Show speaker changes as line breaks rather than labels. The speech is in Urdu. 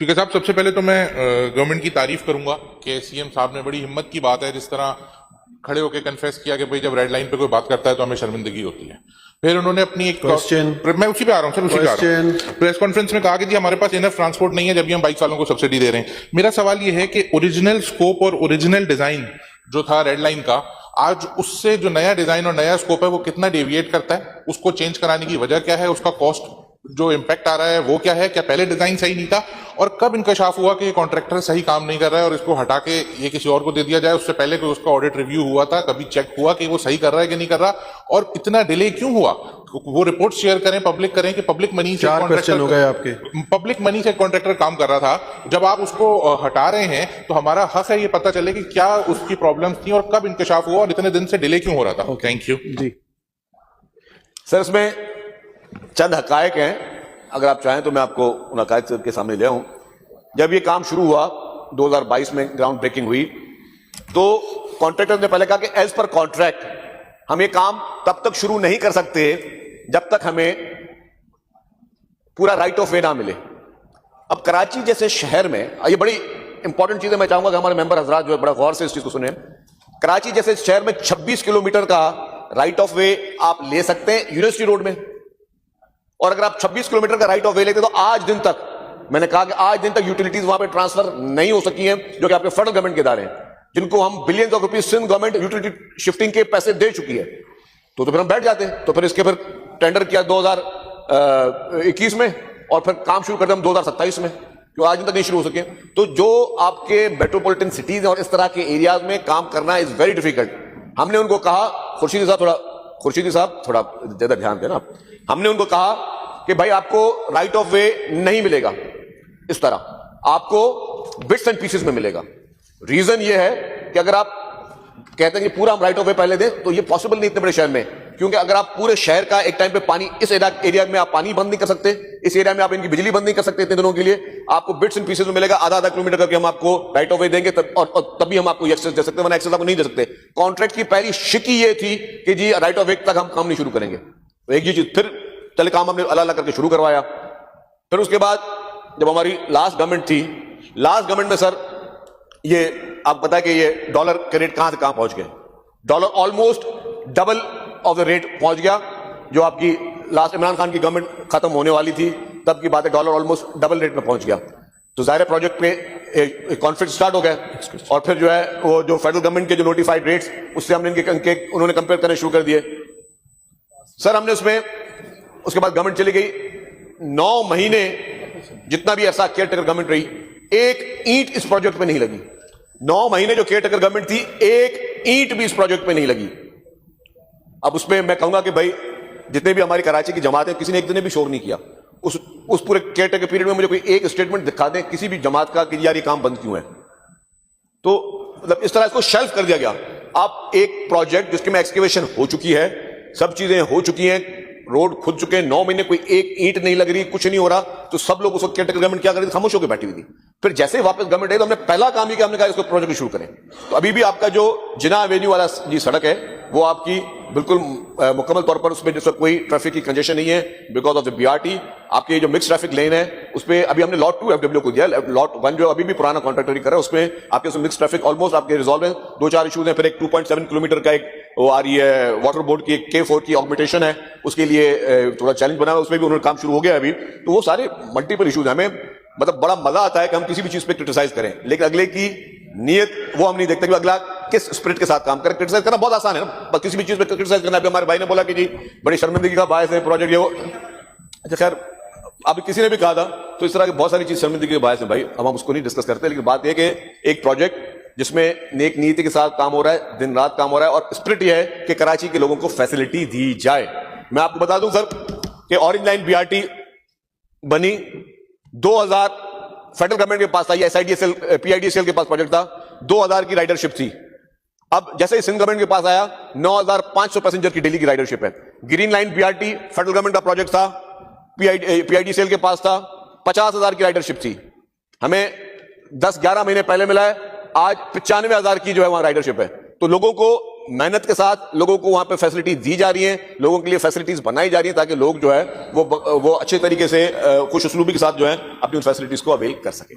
ٹھیک ہے صاحب، سب سے پہلے تو میں گورنمنٹ کی تعریف کروں گا کہ سی ایم صاحب نے بڑی ہمت کی بات ہے جس طرح کھڑے ہو کے کنفیس کیا کہ بھائی جب ریڈ لائن پہ کوئی بات کرتا ہے تو ہمیں شرمندگی ہوتی ہے. پھر انہوں نے اپنی ایک میں اسی پہ آ رہا ہوں سر، اسی پہ آ رہا ہوں. پریس کانفرنس میں کہا کہ جی ہمارے پاس انف ٹرانسپورٹ نہیں ہے جب بھی ہم بائک والوں کو سبسڈی دے رہے ہیں. میرا سوال یہ ہے کہ اوریجنل اسکوپ اور اوریجنل ڈیزائن جو تھا ریڈ لائن کا، آج اس سے جو نیا ڈیزائن اور نیا اسکوپ ہے وہ کتنا ڈیویٹ کرتا ہے؟ اس کو چینج کرانے کی وجہ کیا ہے؟ اس کا کاسٹ جو امپیکٹ آ رہا ہے وہ کیا ہے؟ کیا پہلے ڈیزائن صحیح نہیں تھا؟ اور کب انکشاف ہوا کہ یہ کانٹریکٹر صحیح کام نہیں کر رہا ہے اور اس کو ہٹا کے یہ کسی اور کو دے دیا جائے؟ اس سے پہلے کوئی اس کا آڈٹ ریویو ہوا تھا؟ کبھی چیک ہوا کہ وہ صحیح کر رہا ہے کہ نہیں کر رہا؟ اور اتنا ڈیلے کیوں ہوا؟ وہ رپورٹ شیئر کریں، پبلک کریں کہ پبلک منی سے پبلک منی سے کانٹریکٹر کام کر رہا تھا. جب آپ اس کو ہٹا رہے ہیں تو ہمارا حق ہے یہ پتہ چلے کہ کیا اس کی پرابلمز تھیں اور کب انکشاف ہوا اور اتنے دن سے ڈیلے کیوں ہو رہا تھا. Thank you.
جی
سر، اس میں چند حقائق ہیں، اگر آپ چاہیں تو میں آپ کو ان حقائق کے سامنے لے آؤں. جب یہ کام شروع ہوا 2022 میں گراؤنڈ بریکنگ ہوئی تو کانٹریکٹر نے پہلے کہا کہ ایز پر کانٹریکٹ ہم یہ کام تب تک شروع نہیں کر سکتے جب تک ہمیں پورا رائٹ آف وے نہ ملے. اب کراچی جیسے شہر میں یہ بڑی امپورٹنٹ چیز ہے، میں چاہوں گا کہ ہمارے ممبر حضرات جو ہے بڑا غور سے اس چیز کو سنیں. کراچی جیسے شہر میں 26 کلومیٹر کا رائٹ آف وے آپ لے سکتے ہیں یونیورسٹی روڈ میں، اور اگر آپ 26 کلومیٹر کا رائٹ آف وے لیتے تو آج دن تک، میں نے کہا کہ آج دن تک یوٹیلیٹیز وہاں پہ ٹرانسفر نہیں ہو سکی ہیں جو کہ آپ کے فیڈرل گورنمنٹ کے ادارے ہیں جن کو ہم billions of rupees Sindh government utility shifting کے پیسے دے چکی ہے. تو پھر ہم بیٹھ جاتے ہیں. تو پھر اس کے پھر ٹینڈر کیا 2021 میں اور پھر کام شروع کرتے ہم 2027 میں، جو آج دن تک نہیں شروع ہو سکے. تو جو آپ کے میٹروپولیٹن سٹیز ہیں اور اس طرح کے ایریاز میں کام کرنا از ویری ڈیفیکلٹ. ہم نے ان کو کہا، خورشیدی صاحب تھوڑا زیادہ دھیان دینا. ہم نے ان کو کہا کہ بھائی آپ کو رائٹ آف وے نہیں ملے گا اس طرح، آپ کو بٹس اینڈ پیسز میں ملے گا. ریزن یہ ہے کہ اگر آپ کہتے ہیں کہ پورا ہم رائٹ آف وے پہلے دیں تو یہ پاسبل نہیں اتنے بڑے شہر میں، کیونکہ اگر آپ پورے شہر کا ایک ٹائم پہ پانی، اس ایریا میں آپ پانی بند نہیں کر سکتے، اس ایریا میں آپ ان کی بجلی بند نہیں کر سکتے اتنے دنوں کے لیے. آپ کو بٹس اینڈ پیسز میں ملے گا، آدھا کلومیٹر کر کے ہم آپ کو رائٹ آف وے دیں گے اور تبھی ہم آپ کو ایکسس دے سکتے ہیں، ورنہ ایکسس آپ کو نہیں دے سکتے. کانٹریکٹ کی پہلی شکی یہ تھی کہ جی رائٹ آف وے تک ہم کام نہیں شروع کریں گے. ایک یہ چیز، پھر چلے کام ہم نے اللہ کر کے شروع کروایا. پھر اس کے بعد جب ہماری لاسٹ گورنمنٹ تھی، لاسٹ گورنمنٹ میں سر یہ آپ بتائیں کہ یہ ڈالر کے ریٹ کہاں سے کہاں پہنچ گئے. Dollar almost double of the rate پہنچ گیا. جو آپ کی لاسٹ عمران خان کی گورنمنٹ ختم ہونے والی تھی تب کی بات ہے، ڈالر آلموسٹ ڈبل ریٹ میں پہنچ گیا. تو ظاہر پروجیکٹ پہ کانفلکٹ سٹارٹ ہو گیا، اور پھر جو ہے وہ جو فیڈرل گورنمنٹ کے جو نوٹیفائڈ ریٹس اس سے ہم نے انہوں نے کمپیئر کرنے شروع کر دیے. سر ہم نے اس میں اس کے بعد گورنمنٹ چلی گئی 9 مہینے، جتنا بھی ایسا کیئر ٹیکر گورنمنٹ رہی، ایک اینٹ اس پروجیکٹ پہ نہیں لگی. 9 مہینے جو کیئر ٹیکر گورنمنٹ تھی، ایک اینٹ بھی اس پروجیکٹ پہ نہیں لگی. اب اس پہ میں کہوں گا کہ بھائی جتنے بھی ہماری کراچی کی جماعت ہے، کسی نے ایک دن بھی شور نہیں کیا اس پورے کیئر ٹیکر پیریڈ میں. مجھے کوئی ایک اسٹیٹمنٹ دکھا دیں کسی بھی جماعت کا کہ یار یہ کام بند کیوں ہے. تو مطلب اس طرح اس کو شیلف کر دیا گیا. آپ ایک پروجیکٹ جس کے میں ایکسکیویشن ہو چکی ہے، سب چیزیں ہو چکی ہیں، روڈ کھد چکے ہیں، 9 مہینے کوئی ایک اینٹ نہیں لگ رہی، کچھ نہیں ہو رہا، تو سب لوگ اس وقت کیئر ٹیکر گورنمنٹ کیا کر رہی تھی؟ خاموش ہو کے بیٹھی ہوئی تھی. پھر جیسے ہی واپس گورنمنٹ آئی تو ہم نے پہلا کام ہی کیا، ہم نے کہا اس کو پروجیکٹ شروع کریں. تو ابھی بھی آپ کا جو جناح ایوینیو والا جی سڑک ہے وہ آپ کی بالکل مکمل طور پر اس پہ جس وقت کوئی ٹریفک کی کنجیشن نہیں ہے بیکاز آف دا BRT. آپ کی جو مکس ٹریفک لین ہے اس پہ ابھی ہم نے لاٹ 2 FW کو دیا، لاٹ 1 جو ابھی بھی پرانا کانٹریکٹر ہی کر رہا ہے، اس میں آپ کے مکس ٹریفک آلموسٹ آپ کے ریزالو ہیں. 2-4 ایشوز ہیں. پھر ایک 2.7 کلومیٹر کا ایک وہ آ رہی ہے واٹر بورڈ کی K4 کی آگمنٹیشن ہے، اس کے لیے تھوڑا چیلنج بنا ہوا، اس میں بھی انہوں نے کام شروع ہو گیا ابھی. تو وہ سارے ملٹیپل ایشوز ہیں. ہمیں مطلب بڑا مزہ آتا ہے کہ ہم کسی بھی چیز پہ کرٹیسائز کریں، لیکن اگلے کی نیت وہ ہم نہیں دیکھتے کہ اگلا کس اسپرٹ کے ساتھ کام کرے. کرٹیسائز کرنا بہت آسان ہے نا، کسی بھی چیز پہ کرٹیسائز کرنا. ابھی ہمارے بھائی نے بولا کہ جی بڑی شرمندگی کا باعث ہے پروجیکٹ یہ وہ. اچھا خیر، ابھی کسی نے بھی کہا تھا تو اس طرح کی بہت ساری چیز شرمندگی کے باعث ہے بھائی، اب ہم اس کو نہیں ڈسکس کرتے. لیکن بات یہ کہ ایک پروجیکٹ جس میں نیک نیتی کے ساتھ کام ہو رہا ہے، دن رات کام ہو رہا ہے، اور اسپرٹ یہ ہے کہ کراچی کے لوگوں کو فیسلٹی دی جائے. میں آپ کو بتا دوں سر کہ اورنج لائن BRT بنی 2000 فیڈرل گورنمنٹ کے پاس تھا، یہ SIDSL PIDCL کے پاس پروجیکٹ تھا، 2000 کی رائڈرشپ تھی. اب جیسے ہی سندھ گورنمنٹ کے پاس آیا 9500 پیسنجر کی ڈیلی کی رائڈرشپ ہے. Green line BRT federal government کا پروجیکٹ تھا، PIDCL کے پاس تھا، 50,000 کی رائڈرشپ تھی. ہمیں 10-11 مہینے پہلے ملا ہے، آج 95,000 کی جو ہے وہاں رائڈرشپ ہے. تو لوگوں کو محنت کے ساتھ لوگوں کو وہاں پہ فیسلٹیز دی جا رہی ہیں, لوگوں کے لیے فیسلٹیز بنائی جا رہی ہیں تاکہ لوگ جو ہے وہ اچھے طریقے سے خوش اسلوبی کے ساتھ جو ہے اپنی ان فیسلٹیز کو اویل کر سکیں.